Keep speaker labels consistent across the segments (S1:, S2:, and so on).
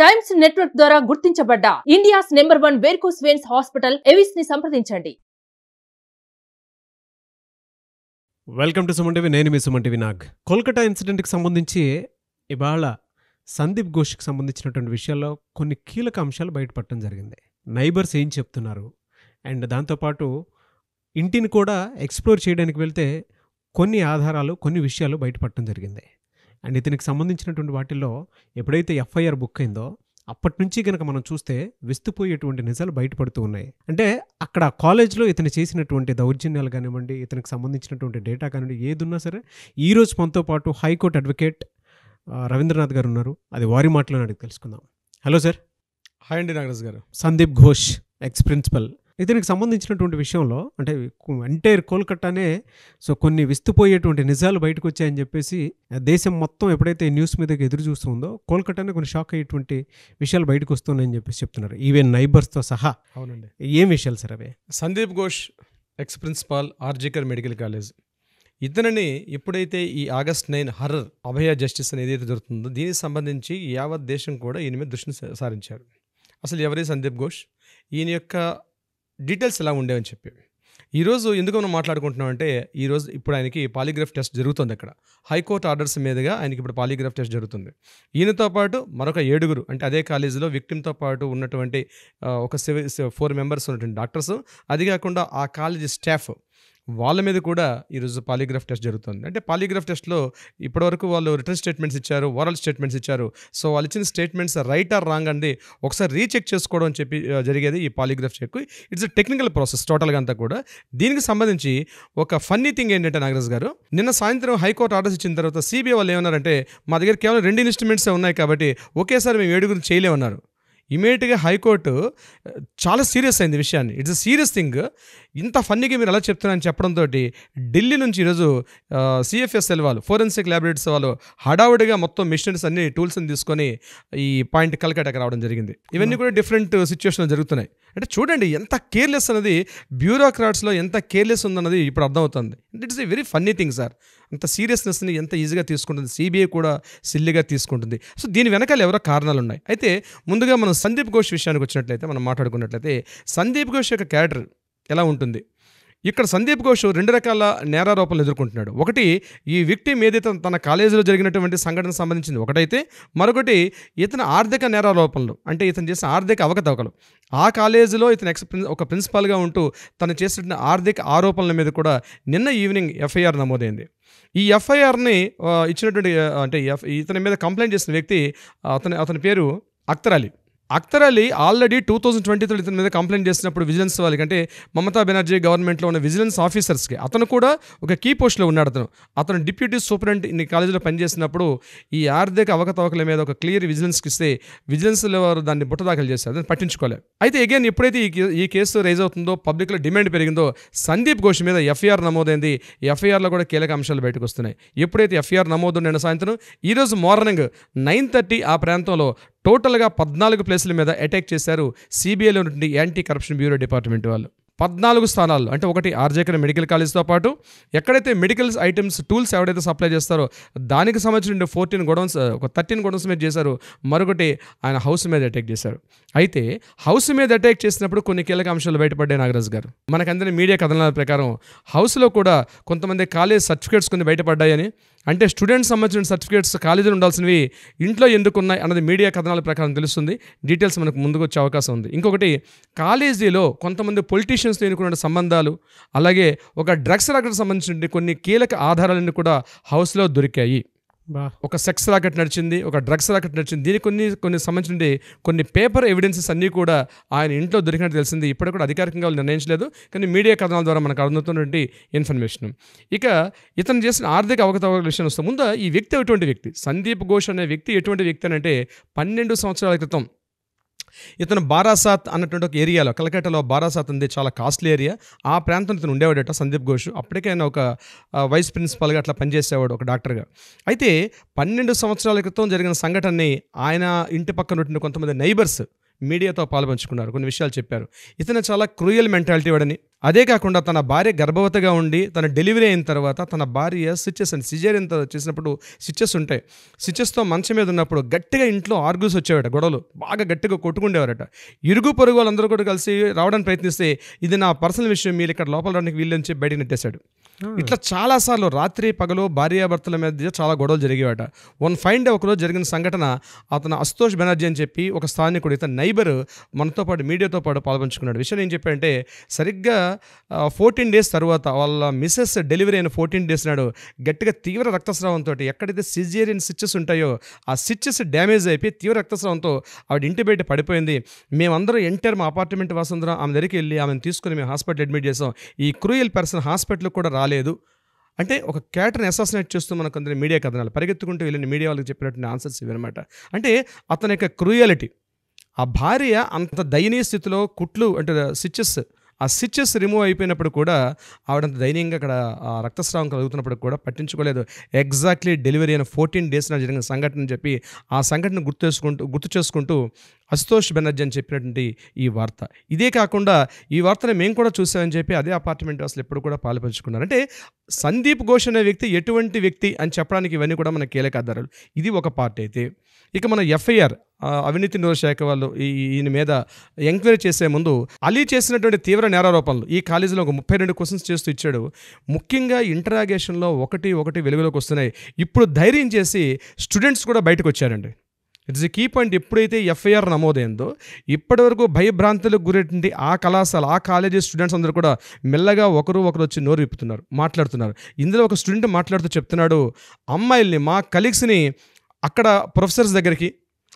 S1: Times network ద్వారా గుర్తించబడ్డ India's number 1 varicose veins hospital Avis ని సంప్రదించండి.
S2: Welcome to Suman TV. నేను మీ సుమన్ టీవీ నాగ్. కోల్కతా ఇన్సిడెంట్కి సంబంధించి ఇవాళ సందీప్ ఘోష్కి సంబంధించినటువంటి విషయాల్లో కొన్ని కీలక అంశాలు బయటపడటం జరిగింది. నైబర్స్ ఏం చెప్తున్నారు అండ్ దాంతోపాటు ఇంటిని కూడా ఎక్స్ప్లోర్ చేయడానికి వెళ్తే కొన్ని ఆధారాలు కొన్ని విషయాలు బయటపడటం జరిగింది. అండ్ ఇతనికి సంబంధించినటువంటి వాటిల్లో ఎప్పుడైతే ఎఫ్ఐఆర్ బుక్ అయిందో అప్పటి నుంచి కనుక మనం చూస్తే విస్తుపోయేటువంటి నిజాలు బయటపడుతూ ఉన్నాయి. అంటే అక్కడ కాలేజ్లో ఇతను చేసినటువంటి దౌర్జన్యాలు కానివ్వండి, ఇతనికి సంబంధించినటువంటి డేటా కానివ్వండి, ఏది ఉన్నా సరే ఈరోజు మనతో పాటు హైకోర్టు అడ్వకేట్ రవీంద్రనాథ్ గారు ఉన్నారు. అది వారి మాటలో అడిగి తెలుసుకుందాం. Hello sir.
S3: హాయ్ అండి నాగరాజ్ గారు.
S2: సందీప్ ఘోష్ ఎక్స్ ప్రిన్సిపల్, ఇతనికి సంబంధించినటువంటి విషయంలో అంటే ఎంటైర్ కోల్కతానే కొన్ని విస్తుపోయేటువంటి నిజాలు బయటకు వచ్చాయని చెప్పేసి దేశం మొత్తం ఎప్పుడైతే న్యూస్ మీదకి ఎదురు చూస్తుందో కోల్కతానే కొన్ని షాక్ అయ్యేటువంటి విషయాలు బయటకు వస్తున్నాయని చెప్పేసి చెప్తున్నారు, ఈవెన్ నైబర్స్తో సహా.
S3: అవునండి.
S2: ఏం విషయాలు సార్ అవే?
S3: Sandeep Ghosh ex principal RG Kar medical college, ఇతనిని ఎప్పుడైతే ఈ ఆగస్ట్ 9 హర్రర్ అభయ జస్టిస్ అనేది ఏదైతే జరుగుతుందో దీనికి సంబంధించి యావత్ దేశం కూడా ఈయన మీద దృష్టిని సారించారు. అసలు ఎవరి సందీప్ ఘోష్, ఈయన యొక్క డీటెయిల్స్ ఎలా ఉండేవని చెప్పి ఈరోజు ఎందుకు మనం మాట్లాడుకుంటున్నాం అంటే ఈరోజు ఇప్పుడు ఆయనకి పాలిగ్రాఫ్ టెస్ట్ జరుగుతుంది. అక్కడ హైకోర్టు ఆర్డర్స్ మీదుగా ఆయనకి ఇప్పుడు పాలిగ్రాఫ్ టెస్ట్ జరుగుతుంది. ఈయనతో పాటు మరొక 7 అంటే అదే కాలేజీలో విక్టిమ్తో పాటు ఉన్నటువంటి ఒక 4 మెంబర్స్ ఉన్నటువంటి డాక్టర్స్, అది కాకుండా ఆ కాలేజీ స్టాఫ్ వాళ్ళ మీద కూడా ఈరోజు పాలిగ్రాఫ్ టెస్ట్ జరుగుతుంది. అంటే పాలిగ్రాఫ్ టెస్ట్లో ఇప్పటివరకు వాళ్ళు రిటర్న్ స్టేట్మెంట్స్ ఇచ్చారు, ఓరల్ స్టేట్మెంట్స్ ఇచ్చారు. సో వాళ్ళు ఇచ్చిన స్టేట్మెంట్స్ రైట్ ఆర్ రాంగ్ అనేది ఒకసారి రీచెక్ చేసుకోవడం అని చెప్పి జరిగేది ఈ polygraph check. It's technical process టోటల్గా అంతా కూడా. దీనికి సంబంధించి ఒక ఫన్నీ థింగ్ ఏంటంటే నాగరాజ్ గారు, నిన్న సాయంత్రం హైకోర్టు ఆర్డర్స్ ఇచ్చిన తర్వాత సిబిఐ వాళ్ళు ఏమన్నారంటే మా దగ్గర కేవలం 2 ఇన్స్ట్రుమెంట్సే ఉన్నాయి కాబట్టి ఒకేసారి మేము 7 చేయలేమన్నారు. ఇమీడియట్గా హైకోర్టు చాలా సీరియస్ అయింది విషయాన్ని. It's a serious thing. ఇంత ఫన్నీగా మీరు ఎలా చెప్తున్నారని చెప్పడంతో ఢిల్లీ నుంచి ఈరోజు సిఎఫ్ఎస్ఎల్ వాళ్ళు, ఫోరెన్సిక్ ల్యాబొరేటరీస్ వాళ్ళు హడావుడిగా మొత్తం మిషనరీస్ అన్ని టూల్స్ని తీసుకొని ఈ పాయింట్ కలకటాకి రావడం జరిగింది. ఇవన్నీ కూడా డిఫరెంట్ సిచ్యువేషన్లో జరుగుతున్నాయి. అంటే చూడండి ఎంత కేర్లెస్ అనేది, బ్యూరోక్రాట్స్లో ఎంత కేర్లెస్ ఉందన్నది ఇప్పుడు అర్థమవుతుంది. It's a very funny thing sir. అంత సీరియస్నెస్ని ఎంత ఈజీగా తీసుకుంటుంది, సిబిఐ కూడా సిల్లిగా తీసుకుంటుంది. సో దీని వెనకాల ఎవరో కారణాలు ఉన్నాయి. అయితే ముందుగా మనం సందీప్ ఘోష్ విషయానికి వచ్చినట్లయితే మనం మాట్లాడుకున్నట్లయితే సందీప్ ఘోష్ యొక్క క్యారెక్టర్ ఎలా ఉంటుంది? ఇక్కడ సందీప్ ఘోష్ 2 రకాల నేరారోపణలు ఎదుర్కొంటున్నాడు. ఒకటి, ఈ విక్టిమ్ ఏదైతే తన కాలేజీలో జరిగినటువంటి సంఘటనకు సంబంధించింది ఒకటైతే, మరొకటి ఇతను ఆర్థిక నేరారోపణలు, అంటే ఇతను చేసిన ఆర్థిక అవకతవకలు. ఆ కాలేజీలో ఇతను ఒక ప్రిన్సిపాల్గా ఉంటూ తను చేసిన ఆర్థిక ఆరోపణల మీద కూడా నిన్న ఈవినింగ్ ఎఫ్ఐఆర్ నమోదైంది. ఈ ఎఫ్ఐఆర్ని ఇచ్చినటువంటి అంటే ఇతని మీద కంప్లైంట్ చేసిన వ్యక్తి అతని పేరు అఖ్తర్ అలీ ఆల్రెడీ 2023 ఇతని మీద కంప్లైంట్ చేసినప్పుడు విజిలెన్స్ వాళ్ళకి, అంటే మమతా బెనర్జీ గవర్నమెంట్లో ఉన్న విజిలెన్స్ ఆఫీసర్స్కి అతను కూడా ఒక కీ పోస్ట్లో ఉన్నాడు. అతను డిప్యూటీ సూపరింటెండెంట్ ఇన్ని కాలేజీలో పనిచేసినప్పుడు ఈ ఆర్థిక అవకతవకల మీద ఒక క్లియర్ విజిలెన్స్కి ఇస్తే విజిలెన్స్లో వారు దాన్ని బుట్టదాఖలు చేశారు, దాన్ని పట్టించుకోలేదు. అయితే అగైన్ ఎప్పుడైతే ఈ కేసు రైజ్ అవుతుందో, పబ్లిక్లో డిమాండ్ పెరిగిందో, సందీప్ ఘోష్ మీద ఎఫ్ఐఆర్ నమోదైంది. ఎఫ్ఐఆర్లో కూడా కీలక అంశాలు బయటకు వస్తున్నాయి. ఎప్పుడైతే ఎఫ్ఐఆర్ నమోదు నిన్న సాయంత్రం, ఈరోజు మార్నింగ్ 9:30 ఆ ప్రాంతంలో టోటల్గా 14 ప్లేసుల మీద అటాక్ చేశారు సిబిఐలో నుండి యాంటీ కరప్షన్ బ్యూరో డిపార్ట్మెంట్ వాళ్ళు. 14 స్థానాల్లో, అంటే ఒకటి ఆర్జేకర్ మెడికల్ కాలేజ్తో పాటు ఎక్కడైతే మెడికల్ ఐటమ్స్ టూల్స్ ఎవడైతే సప్లై చేస్తారో దానికి సంబంధించిన 14 గోడౌన్స్, ఒక 13 గోడౌన్స్ మీద చేశారు. మరొకటి ఆయన హౌస్ మీద అటాక్ చేశారు. అయితే హౌస్ మీద అటాక్ చేసినప్పుడు కొన్ని కీలక అంశాలు బయటపడ్డాయి నాగరాజ్ గారు. మనకందరి మీడియా కథనాల ప్రకారం హౌస్లో కూడా కొంతమంది కాలేజ్ సర్టిఫికేట్స్ కొన్ని బయటపడ్డాయని, అంటే స్టూడెంట్స్ సంబంధించిన సర్టిఫికేట్స్ కాలేజీలో ఉండాల్సినవి ఇంట్లో ఎందుకు ఉన్నాయి అన్నది మీడియా కథనాల ప్రకారం తెలుస్తుంది. డీటెయిల్స్ మనకు ముందుకు వచ్చే అవకాశం ఉంది. ఇంకొకటి, కాలేజీలో కొంతమంది పొలిటీషియన్స్తో ఎన్నుకున్న సంబంధాలు, అలాగే ఒక డ్రగ్స్ రాకెట్కి సంబంధించిన కొన్ని కీలక ఆధారాలన్నీ కూడా హౌస్లో దొరికాయి. ఒక సెక్స్ రాకెట్ నడిచింది, ఒక డ్రగ్స్ రాకెట్ నడిచింది. దీనికి కొన్ని సంబంధించిన కొన్ని పేపర్ ఎవిడెన్సెస్ అన్నీ కూడా ఆయన ఇంట్లో దొరికినట్టు తెలిసింది. ఇప్పటికి కూడా అధికారికంగా వాళ్ళు నిర్ణయించలేదు, కానీ మీడియా కథనాల ద్వారా మనకు అందుతున్నటువంటి ఇన్ఫర్మేషన్. ఇక ఇతను చేసిన ఆర్థిక అవకతవకల విషయం వస్తే, ముందు ఈ వ్యక్తి ఎటువంటి వ్యక్తి, సందీప్ ఘోష్ అనే వ్యక్తి ఎటువంటి వ్యక్తి అని అంటే 12 సంవత్సరాల క్రితం ఇతను బారాసాత్ అన్నటువంటి ఒక ఏరియాలో, కలకట్టాలో బారాసాత్ ఉంది, చాలా కాస్ట్లీ ఏరియా. ఆ ప్రాంతంలో ఇతను ఉండేవాడట సందీప్ ఘోష్. అప్పటికే ఆయన ఒక వైస్ ప్రిన్సిపాల్గా అట్లా పనిచేసేవాడు, ఒక డాక్టర్గా. అయితే 12 సంవత్సరాల క్రితం జరిగిన సంఘటనని ఆయన ఇంటి పక్కన ఉంటున్న కొంతమంది నైబర్స్ మీడియాతో పాల్పంచుకున్నారు, కొన్ని విషయాలు చెప్పారు. ఇతను చాలా క్రూయల్ మెంటాలిటీ వాడని, అదే కాకుండా తన భార్య గర్భవతిగా ఉండి తన డెలివరీ అయిన తర్వాత తన భార్య స్టిచెస్ అని సిజేరియన్ చేసినప్పుడు స్టిచెస్ ఉంటాయి, స్టిచెస్తో మంచం మీద ఉన్నప్పుడు గట్టిగా ఇంట్లో ఆర్గ్యూస్ వచ్చేవాట, గొడవలు బాగా గట్టిగా కొట్టుకుండేవారట. ఇరుగు పొరుగు వాళ్ళందరూ కూడా కలిసి రావడానికి ప్రయత్నిస్తే ఇది నా పర్సనల్ విషయం, మీరు ఇక్కడ లోపల రావడానికి వీళ్ళని చెప్పి బయటకు నెట్టేశాడు. ఇట్లా చాలాసార్లు రాత్రి పగలు భార్యాభర్తల మధ్య చాలా గొడవలు జరిగేవాట. ఫైన్ డే ఒకరోజు జరిగిన సంఘటన, అతను అశుతోష్ బెనర్జీ అని చెప్పి ఒక స్థానికుడు, ఇతను నైబర్ మనతో పాటు మీడియాతో పాటు పాల్పంచుకున్నాడు. విషయం ఏం చెప్పాడంటే, సరిగ్గా 14 days తర్వాత వాళ్ళ మిసెస్ డెలివరీ అయిన 14 days నాడు గట్టిగా తీవ్ర రక్తస్రావంతో ఎక్కడైతే సిజేరియన్ స్టిచెస్ ఉంటాయో ఆ స్టిచెస్ డ్యామేజ్ అయిపోయి తీవ్ర రక్తస్రావంతో ఆవిడ ఇంటి బయట పడిపోయింది. మేమందరూ ఎంటర్ మా అపార్ట్మెంట్ వాసందరం ఆమె దగ్గరికి వెళ్ళి ఆమెను తీసుకుని మేము హాస్పిటల్ అడ్మిట్ చేసాం. ఈ క్రూయల్ పర్సన్ హాస్పిటల్కి కూడా రాలేదు. అంటే ఒక క్యారెక్టర్ని అసాసినేట్ చేస్తూ మనకు కొందరు మీడియా కథనాలు పరిగెత్తుకుంటూ వెళ్ళిన మీడియా వాళ్ళకి చెప్పినట్టు ఆన్సర్స్ ఇవన్నమాట. అంటే అతని యొక్క క్రూయాలిటీ, ఆ భార్య అంత దయనీయ స్థితిలో కుట్లు అంటే స్టిచెస్ రిమూవ్ అయిపోయినప్పుడు కూడా ఆవిడంత దయనీయంగా అక్కడ రక్తస్రావం కలుగుతున్నప్పుడు కూడా పట్టించుకోలేదు. ఎగ్జాక్ట్లీ డెలివరీ అయిన 14 days జరిగిన సంఘటన అని చెప్పి ఆ సంఘటన గుర్తు చేసుకుంటూ అశుతోష్ బెనర్జీ అని చెప్పినటువంటి ఈ వార్త. ఇదే కాకుండా ఈ వార్తను మేము కూడా చూసామని చెప్పి అదే అపార్ట్మెంట్ అసలు ఎప్పుడు కూడా పాలుపంచుకున్నారు. అంటే సందీప్ ఘోష్ అనే వ్యక్తి ఎటువంటి వ్యక్తి అని చెప్పడానికి ఇవన్నీ కూడా మన కీలక ఆధారాలు. ఇది ఒక పార్ట్ అయితే, ఇక మన ఎఫ్ఐఆర్ అవినీతి నిరోధక శాఖ వాళ్ళు ఈయన మీద ఎంక్వైరీ చేసే ముందు అలీ చేసినటువంటి తీవ్ర నేరారోపణలు ఈ కాలేజీలో ఒక 32 క్వశ్చన్స్ చేస్తూ ఇచ్చాడు. ముఖ్యంగా ఇంటరాగేషన్లో ఒకటి వెలుగులోకి వస్తున్నాయి. ఇప్పుడు ధైర్యం చేసి స్టూడెంట్స్ కూడా బయటకు వచ్చారండి. It's a key point. ఎప్పుడైతే ఎఫ్ఐఆర్ నమోదైందో ఇప్పటివరకు భయభ్రాంతులకు గురైనటువంటి ఆ కళాశాల ఆ కాలేజీ స్టూడెంట్స్ అందరూ కూడా మెల్లగా ఒకరు వచ్చి నోరు విప్పుతున్నారు, మాట్లాడుతున్నారు. ఇందులో ఒక స్టూడెంట్ మాట్లాడుతూ చెప్తున్నాడు, అమ్మాయిల్ని మా కలీగ్స్ని అక్కడ ప్రొఫెసర్స్ దగ్గరికి,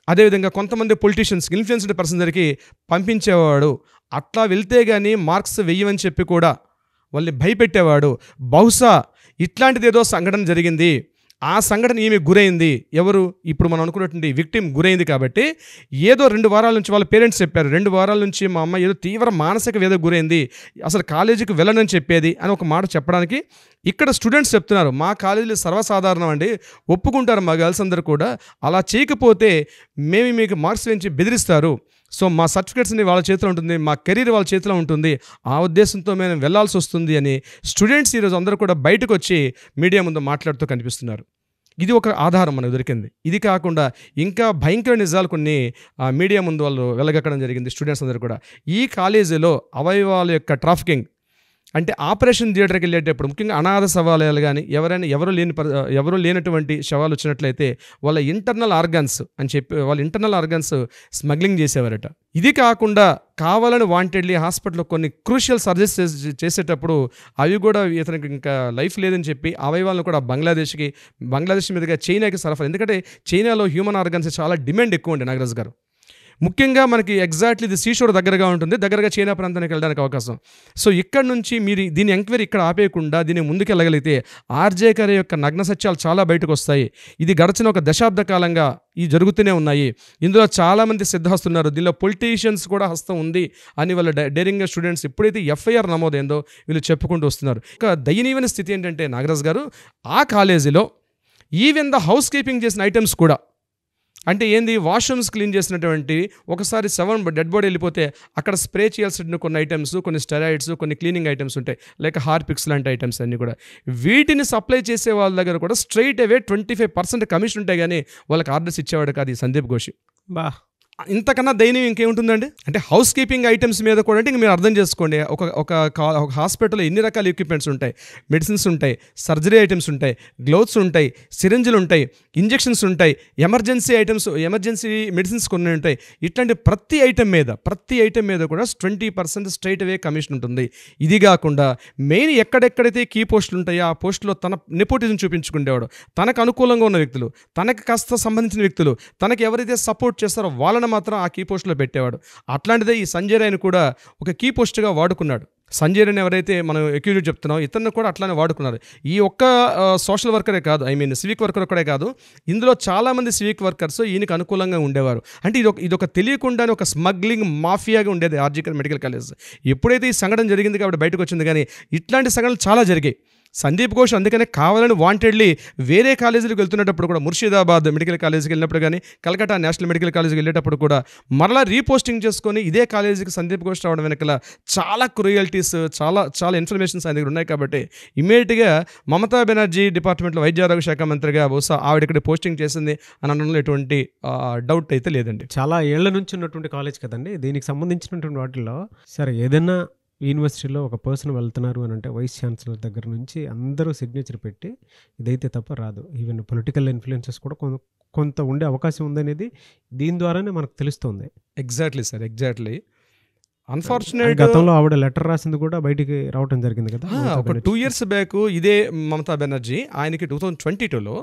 S3: అదేవిధంగా కొంతమంది పొలిటీషియన్స్కి ఇన్ఫ్లుయెన్స్డ్ పర్సన్ దగ్గరికి పంపించేవాడు. అట్లా వెళ్తే కానీ మార్క్స్ వెయ్యమని చెప్పి కూడా వాళ్ళని భయపెట్టేవాడు. బహుశా ఇట్లాంటిది ఏదో సంఘటన జరిగింది, ఆ సంఘటన ఈమె గురైంది. ఎవరు ఇప్పుడు మనం అనుకున్నటువంటి విక్టిమ్ గురైంది కాబట్టి ఏదో 2 వారాల నుంచి వాళ్ళ పేరెంట్స్ చెప్పారు, 2 వారాల నుంచి మా అమ్మ ఏదో తీవ్ర మానసిక వేద గురైంది, అసలు కాలేజీకి వెళ్ళనని చెప్పేది అని ఒక మాట చెప్పడానికి ఇక్కడ స్టూడెంట్స్ చెప్తున్నారు. మా కాలేజీలో సర్వసాధారణం అండి, ఒప్పుకుంటారు మా గర్ల్స్ అందరూ కూడా, అలా చేయకపోతే మేము మీకు మార్క్స్ వేయించి బెదిరిస్తారు. సో మా సర్టిఫికేట్స్ని వాళ్ళ చేతిలో ఉంటుంది, మా కెరీర్ వాళ్ళ చేతిలో ఉంటుంది, ఆ ఉద్దేశంతో మేము వెళ్ళాల్సి వస్తుంది అని స్టూడెంట్స్ ఈరోజు అందరూ కూడా బయటకు వచ్చి మీడియా ముందు మాట్లాడుతూ కనిపిస్తున్నారు. ఇది ఒక ఆధారం మనకు దొరికింది. ఇది కాకుండా ఇంకా భయంకర నిజాలు కొన్ని మీడియా ముందు వాళ్ళు వెలగక్కడం జరిగింది. స్టూడెంట్స్ అందరూ కూడా ఈ కాలేజీలో అవయవాల యొక్క ట్రాఫికింగ్ అంటే ఆపరేషన్ థియేటర్కి వెళ్ళేటప్పుడు ముఖ్యంగా అనాథ శవాలయాలు కానీ ఎవరు లేనటువంటి శవాలు వచ్చినట్లయితే వాళ్ళ ఇంటర్నల్ ఆర్గన్స్ అని చెప్పి వాళ్ళ ఇంటర్నల్ ఆర్గన్స్ స్మగ్లింగ్ చేసేవారట. ఇది కాకుండా కావాలని వాంటెడ్లీ హాస్పిటల్లో కొన్ని క్రూషియల్ సర్జరీస్ చేసేటప్పుడు అవి కూడా ఇతనికి ఇంకా లైఫ్ లేదని చెప్పి అవయవాలను కూడా బంగ్లాదేశ్ మీదుగా చైనాకి సరఫరా. ఎందుకంటే చైనాలో హ్యూమన్ ఆర్గన్స్ చాలా డిమాండ్ ఎక్కువ ఉండే నాగరాజు గారు. ముఖ్యంగా మనకి ఎగ్జాక్ట్లీ ఇది సీషోర్ దగ్గరగా ఉంటుంది, దగ్గరగా చైనా ప్రాంతానికి వెళ్ళడానికి అవకాశం. సో ఇక్కడ నుంచి మీరు దీని ఎంక్వైరీ ఇక్కడ ఆపేయకుండా దీన్ని ముందుకెళ్ళగలిగితే ఆర్జే గారి యొక్క నగ్న సత్యాలు చాలా బయటకు వస్తాయి. ఇది గడిచిన ఒక దశాబ్ద కాలంగా ఇవి జరుగుతూనే ఉన్నాయి. ఇందులో చాలామంది సిద్ధహస్తున్నారు, దీనిలో పొలిటీషియన్స్ కూడా హస్తం ఉంది అని వాళ్ళ డేరింగ్ స్టూడెంట్స్ ఎప్పుడైతే ఎఫ్ఐఆర్ నమోదైందో వీళ్ళు చెప్పుకుంటూ వస్తున్నారు. ఒక దయనీయమైన స్థితి ఏంటంటే నాగరాజ్ గారు, ఆ కాలేజీలో ఈవెన్ ద హౌస్ కీపింగ్ చేసిన ఐటమ్స్ కూడా, అంటే ఏంది, వాష్రూమ్స్ క్లీన్ చేసినటువంటి ఒకసారి డెడ్ బాడీ వెళ్ళిపోతే అక్కడ స్ప్రే చేయాల్సిన కొన్ని ఐటమ్స్, కొన్ని స్టెరాయిడ్స్, కొన్ని క్లీనింగ్ ఐటమ్స్ ఉంటాయి, లైక్ హార్పిక్స్ లాంటి ఐటమ్స్ అన్నీ కూడా వీటిని సప్లై చేసే వాళ్ళ దగ్గర కూడా స్ట్రైట్ అవే 25% కమిషన్ ఉంటాయి, కానీ వాళ్ళకి ఆర్డర్స్ ఇచ్చేవాడు కాదు ఈ సందీప్ ఘోష్. ఇంతకన్నా దయనీయం ఇంకేముంటుందండి. అంటే హౌస్ కీపింగ్ ఐటమ్స్ మీద కూడా అంటే ఇంక మీరు అర్థం చేసుకోండి, ఒక హాస్పిటల్లో ఎన్ని రకాల ఎక్విప్మెంట్స్ ఉంటాయి, మెడిసిన్స్ ఉంటాయి, సర్జరీ ఐటమ్స్ ఉంటాయి, గ్లౌస్ ఉంటాయి, సిరింజ్లు ఉంటాయి, ఇంజెక్షన్స్ ఉంటాయి, ఎమర్జెన్సీ మెడిసిన్స్ కొన్ని ఉంటాయి. ఇట్లాంటి ప్రతి ఐటమ్ మీద కూడా 20% స్ట్రైట్ అవే కమిషన్ ఉంటుంది. ఇది కాకుండా మెయిన్ ఎక్కడెక్కడైతే కీ పోస్టులు ఉంటాయో ఆ పోస్టులో తన నెపోటిజం చూపించుకునేవాడు, తనకు అనుకూలంగా ఉన్న వ్యక్తులు, తనకు కాస్త సంబంధించిన వ్యక్తులు, తనకు ఎవరైతే సపోర్ట్ చేస్తారో వాళ్ళని మాత్రం ఆ కీ పోస్టులో పెట్టేవాడు. అట్లాంటిదే ఈ సంజయ్ రాయ్ని కూడా ఒక కీ పోస్ట్గా వాడుకున్నాడు. సంజయ్ రాయ్ని ఎవరైతే మనం అక్యూజ్డ్ చెప్తున్నాం, ఇతన్ని కూడా అట్లానే వాడుకున్నారు. ఈ ఒక్క సోషల్ వర్కరే కాదు, సివిక్ వర్కర్ ఒక్కడే కాదు, ఇందులో చాలామంది సివిక్ వర్కర్స్ ఈయనకు అనుకూలంగా ఉండేవారు. అంటే ఇదొక తెలియకుండానే ఒక స్మగ్లింగ్ మాఫియాగా ఉండేది ఆర్జీకర్ మెడికల్ కాలేజ్. ఎప్పుడైతే ఈ సంఘటన జరిగింది కాబట్టి బయటకు వచ్చింది, కానీ ఇట్లాంటి సంఘటనలు చాలా జరిగాయి. సందీప్ ఘోష్ అందుకనే కావాలని వాంటెడ్లీ వేరే కాలేజీలకు వెళ్తున్నప్పుడు కూడా, ముర్షిదాబాద్ మెడికల్ కాలేజీకి వెళ్ళినప్పుడు కానీ, కలకట్టా నేషనల్ మెడికల్ కాలేజీకి వెళ్ళేటప్పుడు కూడా మరలా రీపోస్టింగ్ చేసుకొని ఇదే కాలేజీకి సందీప్ ఘోష్ రావడం వెనకాల చాలా క్రూయల్టీస్, చాలా ఇన్ఫర్మేషన్స్ ఆయన దగ్గర ఉన్నాయి. కాబట్టి ఇమీడియట్గా మమతా బెనర్జీ డిపార్ట్మెంట్లో వైద్య ఆరోగ్య శాఖ మంత్రిగా బహుశా ఆవిడ ఇక్కడ పోస్టింగ్ చేసింది అని అనడంలో ఎటువంటి డౌట్ అయితే లేదండి.
S2: చాలా ఏళ్ల నుంచి ఉన్నటువంటి కాలేజ్ కదండి. దీనికి సంబంధించినటువంటి వాటిల్లో సరే ఏదైనా యూనివర్సిటీలో ఒక పర్సన్ వెళ్తున్నారు అని అంటే వైస్ ఛాన్సలర్ దగ్గర నుంచి అందరూ సిగ్నేచర్ పెట్టి ఇదైతే తప్ప రాదు. ఈవెన్ పొలిటికల్ ఇన్ఫ్లుయెన్సెస్ కూడా కొంత ఉండే అవకాశం ఉందనేది దీని ద్వారానే మనకు తెలుస్తుంది.
S3: Exactly sir, exactly. అన్ఫార్చునేట్
S2: గతంలో ఆవిడ లెటర్ రాసింది కూడా బయటికి రావడం జరిగింది కదా.
S3: ఒక 2 years బ్యాక్ ఇదే మమతా బెనర్జీ ఆయనకి 2022లో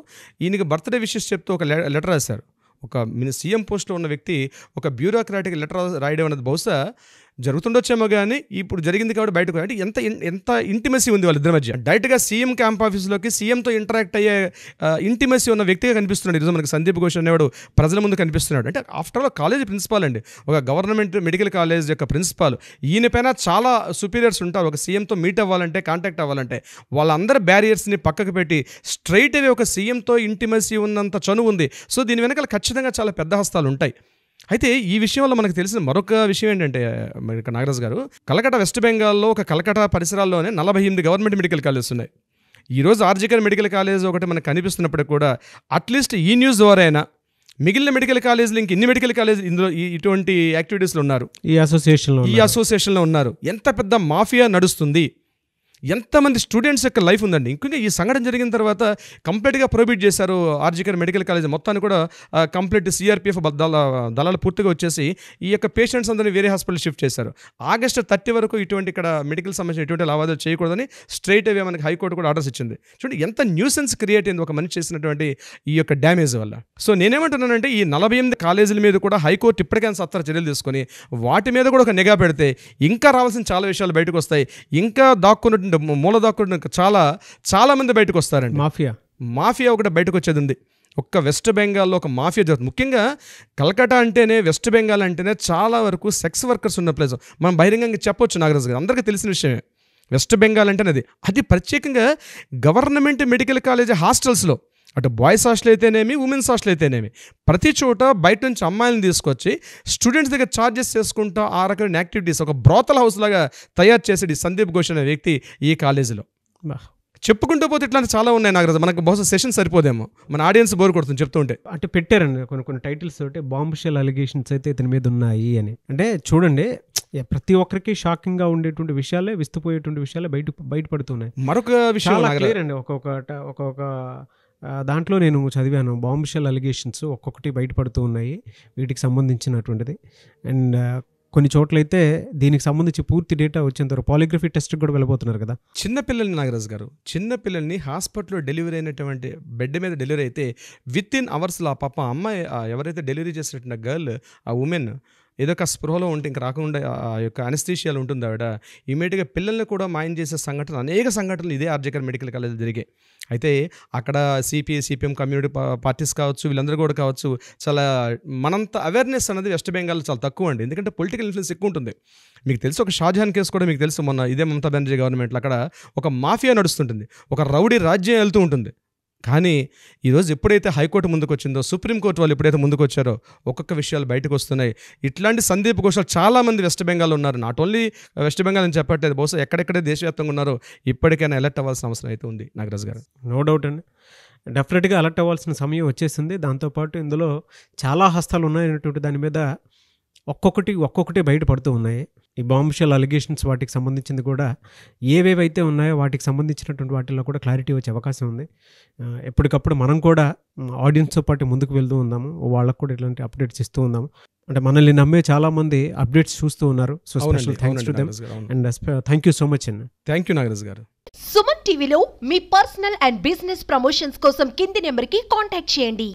S3: ఈయనకి బర్త్డే విషెస్ చెప్తూ ఒక లెటర్ రాశారు. ఒక సీఎం పోస్ట్లో ఉన్న వ్యక్తి ఒక బ్యూరోక్రాటిక్ లెటర్ రాయడం అనేది బహుశా జరుగుతుండొచ్చేమో కానీ ఇప్పుడు జరిగింది కాబట్టి బయటకు అంటే ఎంత ఇంటిమసీ ఉంది వాళ్ళిద్దరి మధ్య. డైరెక్ట్గా సీఎం క్యాంప్ ఆఫీస్లోకి సీఎంతో ఇంటరాక్ట్ అయ్యే ఇంటిమసీ ఉన్న వ్యక్తిగా కనిపిస్తున్నాడు ఈరోజు మనకి సందీప్ ఘోష్ అనేవాడు ప్రజల ముందు కనిపిస్తున్నాడు. అంటే ఆఫ్టర్ ఆల్ కాలేజ్ ప్రిన్సిపాల్ అండి, ఒక గవర్నమెంట్ మెడికల్ కాలేజ్ యొక్క ప్రిన్సిపాల్. ఈయన పైన చాలా సుపీరియర్స్ ఉంటారు. ఒక సీఎంతో మీట్ అవ్వాలంటే, కాంటాక్ట్ అవ్వాలంటే వాళ్ళందరి బ్యారియర్స్ని పక్కకు పెట్టి స్ట్రైట్ అవే ఒక సీఎంతో ఇంటిమసీ ఉన్నంత చనువు ఉంది. సో దీని వెనకాల ఖచ్చితంగా చాలా పెద్ద హస్తాలు ఉంటాయి. అయితే ఈ విషయం వల్ల మనకు తెలిసిన మరొక విషయం ఏంటంటే నాగరాజ్ గారు, కలకట్టా వెస్ట్ బెంగాల్లో ఒక కలకట్టా పరిసరాల్లోనే 48 గవర్నమెంట్ మెడికల్ కాలేజెస్ ఉన్నాయి. ఈరోజు ఆర్జికర్ మెడికల్ కాలేజ్ ఒకటి మనకు కనిపిస్తున్నప్పటికీ కూడా అట్లీస్ట్ ఈ న్యూస్ ద్వారా అయినా మిగిలిన మెడికల్ కాలేజీలు ఇంక ఇన్ని మెడికల్ కాలేజ్ ఇందులో ఇటువంటి యాక్టివిటీస్లో ఉన్నారు, ఈ అసోసియేషన్లో ఉన్నారు. ఎంత పెద్ద మాఫియా నడుస్తుంది, ఎంతమంది స్టూడెంట్స్ యొక్క లైఫ్ ఉందండి. ఇంకా ఈ సంఘటన జరిగిన తర్వాత కంప్లీట్గా ప్రొహిబిట్ చేశారు ఆర్జికర్ మెడికల్ కాలేజ్ మొత్తాన్ని కూడా. కంప్లీట్ సిఆర్పిఎఫ్ దళాలు పూర్తిగా వచ్చేసి ఈ యొక్క పేషెంట్స్ అందరినీ వేరే హాస్పిటల్ షిఫ్ట్ చేశారు. August 30 వరకు ఇటువంటి ఇక్కడ మెడికల్ సంబంధించిన ఎటువంటి లావాదేవీలు చేయకూడదని స్ట్రైట్ అవే మనకి హైకోర్టు కూడా ఆర్డర్స్ ఇచ్చింది. చూడండి ఎంత న్యూసెన్స్ క్రియేట్ అయింది ఒక మనిషి చేసినటువంటి ఈ యొక్క డ్యామేజ్ వల్ల. సో నేనేమంటున్నానంటే ఈ 48 కాలేజీల మీద కూడా హైకోర్టు ఇప్పటికైనా సత్వర చర్యలు తీసుకొని వాటి మీద కూడా ఒక నిఘా పెడితే ఇంకా రావాల్సిన చాలా విషయాలు బయటకు వస్తాయి. ఇంకా దాక్కున్న మూల దాక్కున్న చాలా మంది బయటకు వస్తారండి. మాఫియా ఒకటి బయటకు వచ్చేది ఉంది. ఒక్క వెస్ట్ బెంగాల్లో ఒక మాఫియా జరుగుతుంది. ముఖ్యంగా కలకట్టా అంటేనే, వెస్ట్ బెంగాల్ అంటేనే చాలా వరకు సెక్స్ వర్కర్స్ ఉన్న ప్లేస్. మనం బహిరంగంగా చెప్పొచ్చు నాగరాజు గారు, అందరికీ తెలిసిన విషయమే. వెస్ట్ బెంగాల్ అంటేనే అది ప్రత్యేకంగా గవర్నమెంట్ మెడికల్ కాలేజ్ హాస్టల్స్లో, అటు బాయ్స్ హాస్టల్ అయితేనేమి, ఉమెన్స్ హాస్టల్ అయితేనేమి, ప్రతి చోట బయట నుంచి అమ్మాయిలను తీసుకొచ్చి స్టూడెంట్స్ దగ్గర ఛార్జెస్ చేసుకుంటూ ఆ రకమైన యాక్టివిటీస్ ఒక బ్రోతల్ హౌస్ లాగా తయారు చేసేది సందీప్ ఘోష్ అనే వ్యక్తి ఈ కాలేజీలో. చెప్పుకుంటూ పోతే ఇట్లాంటి చాలా ఉన్నాయి నాగరాజు, మనకు బహుశా సెషన్ సరిపోదేమో, మన ఆడియన్స్ బోర్ కొడుతుంది చెప్తుంటే.
S2: అంటే పెట్టారండి కొన్ని టైటిల్స్ తోటి బాంబ్ షెల్ అలిగేషన్స్ అయితే ఇతని మీద ఉన్నాయి అని. అంటే చూడండి ప్రతి ఒక్కరికి షాకింగ్ గా ఉండేటువంటి విషయాలే, విస్తుపోయేటువంటి విషయాలే బయటపడుతున్నాయి.
S3: మరొక విషయం
S2: అండి, ఒక్కొక్క దాంట్లో నేను చదివాను, బాంబ్ షెల్ అలిగేషన్స్ ఒక్కొక్కటి బయటపడుతూ ఉన్నాయి వీటికి సంబంధించినటువంటిది. అండ్ కొన్ని చోట్లయితే దీనికి సంబంధించి పూర్తి డేటా వచ్చేంత వరకు పాలిగ్రఫీ టెస్ట్ కూడా వెళ్ళిపోతున్నారు కదా.
S3: చిన్నపిల్లల్ని నాగరాజు గారు, చిన్నపిల్లల్ని హాస్పిటల్లో డెలివరీ అయినటువంటి బెడ్ మీద డెలివరీ అయితే వితిన్ అవర్స్లో ఆ పాప అమ్మాయి ఎవరైతే డెలివరీ చేసినటువంటి గర్ల్, ఆ ఉమెన్ ఏదో ఒక స్పృహలో ఉంటే ఇంక రాకుండా ఆ యొక్క అనస్థీషియాలు ఉంటుంది ఆవిడ, ఇమీడియట్గా పిల్లల్ని కూడా మాయం చేసే సంఘటనలు, అనేక సంఘటనలు ఇదే ఆర్జికర్ మెడికల్ కాలేజ్ జరిగాయి. అయితే అక్కడ సిపిఎం కమ్యూనిటీ పార్టీస్ కావచ్చు, వీళ్ళందరూ కూడా కావచ్చు, చాలా మనంత అవేర్నెస్ అనేది వెస్ట్ బెంగాల్ చాలా తక్కువ అండి. ఎందుకంటే పొలిటికల్ ఇన్ఫ్లుయెన్స్ ఎక్కువ ఉంటుంది. మీకు తెలుసు ఒక షాజహాన్ కేసు కూడా మీకు తెలుసు, మొన్న ఇదే మమతా బెనర్జీ గవర్నమెంట్లో అక్కడ ఒక మాఫియా నడుస్తుంటుంది, ఒక రౌడీ రాజ్యం వెళ్తూ ఉంటుంది. కానీ ఈరోజు ఎప్పుడైతే హైకోర్టు ముందుకు వచ్చిందో, సుప్రీంకోర్టు వాళ్ళు ఎప్పుడైతే ముందుకు వచ్చారో ఒక్కొక్క విషయాలు బయటకు వస్తున్నాయి. ఇట్లాంటి సందీప్ ఘోష్ చాలామంది వెస్ట్ బెంగాల్ ఉన్నారు. నాట్ ఓన్లీ వెస్ట్ బెంగాల్ అని చెప్పట్లేదు, బహుశా ఎక్కడెక్కడే దేశవ్యాప్తంగా ఉన్నారో ఇప్పటికైనా అలర్ట్ అవ్వాల్సిన అవసరం అయితే ఉంది నాగరాజ్ గారు.
S2: నో డౌట్ అండి, డెఫినెట్గా అలర్ట్ అవ్వాల్సిన సమయం వచ్చేసింది. దాంతోపాటు ఇందులో చాలా హస్తాలు ఉన్నాయనేటువంటి దాని మీద ఒక్కొక్కటి బయటపడుతూ ఉన్నాయి. ఈ బాంబ్ షెల్ అలిగేషన్స్ వాటికి సంబంధించింది కూడా ఏవేవైతే ఉన్నాయో వాటికి సంబంధించినటువంటి వాటిల్లో కూడా క్లారిటీ వచ్చే అవకాశం ఉంది. ఎప్పటికప్పుడు మనం కూడా ఆడియన్స్తో పాటు ముందుకు వెళ్తూ ఉందాము, వాళ్ళకు కూడా ఇట్లాంటి అప్డేట్స్ ఇస్తూ ఉందాము. అంటే మనల్ని నమ్మే చాలా మంది అప్డేట్స్ చూస్తూ ఉన్నారు. So special thanks to them and thank you so much అండి.
S3: థ్యాంక్ యూ నాగరాజ్ గారు.
S4: సుమన్ టీవీలో మీ పర్సనల్ అండ్ బిజినెస్ ప్రమోషన్స్ కోసం కింది నెంబర్కి కాంటాక్ట్ చేయండి.